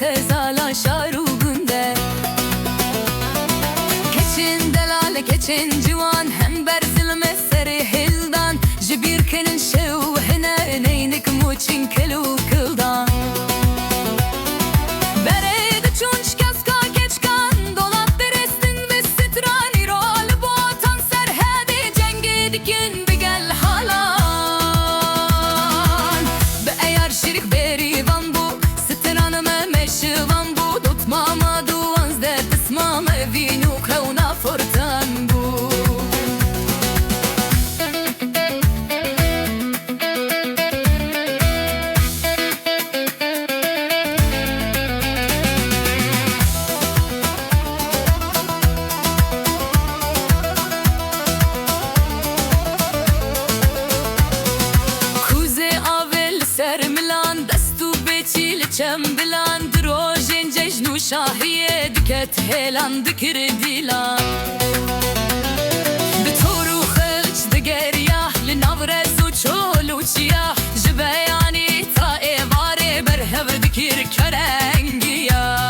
خزالا شاروغنده keçin delale keçin civan hem berzilme seri hildan jibir kenin şev hene neynik muçin kelu kıldan bereyde çunç kaska geçkan dolap derestin ve sitran irol boğatan serhedi cengi dikin bir gel halan be eğer şirik beri van bu sitranıme meşivan bu tutmama duans de tismama vinu krona fortan bu چم بلند روژن جشن و شاهیه دکت هلند کردیلان به تو رو خلچ دگریا لنورز و چول و چیا جبیانی تا ایواره بر هور دکیر کرنگیا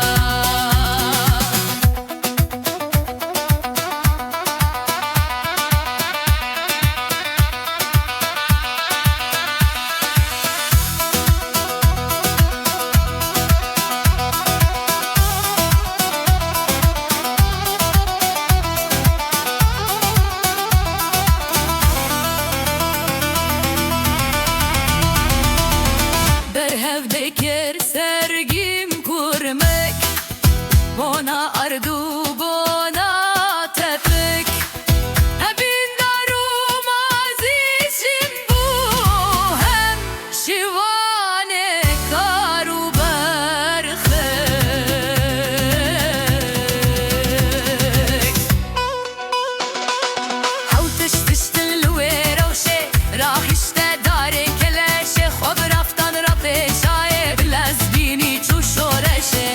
Hevdekir sergim kurmek bona ardu bona tepek Hebin darum azizim bu hem şivane karu berxek Hav tiştiştin lüvera و şe rah işte dare keleşe خواب رفتن را پیشای بلزبینی چو شورشه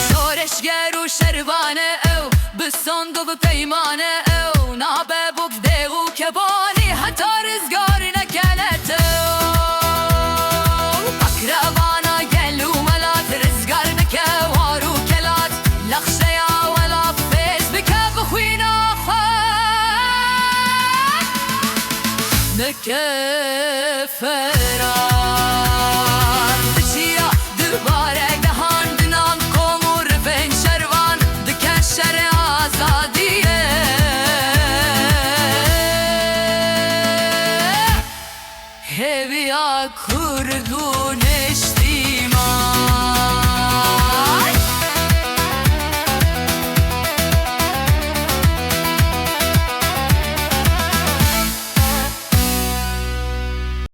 شورشگر و شروانه او بسند و پیمانه او نابه بک دیغو کبانی حتی رزگار نکنت او اکروانا گلو ملات رزگار بکه وارو کلات لخشه یا ولا پیز بکه بخوینا خواه نکه فرار بچیا دوباره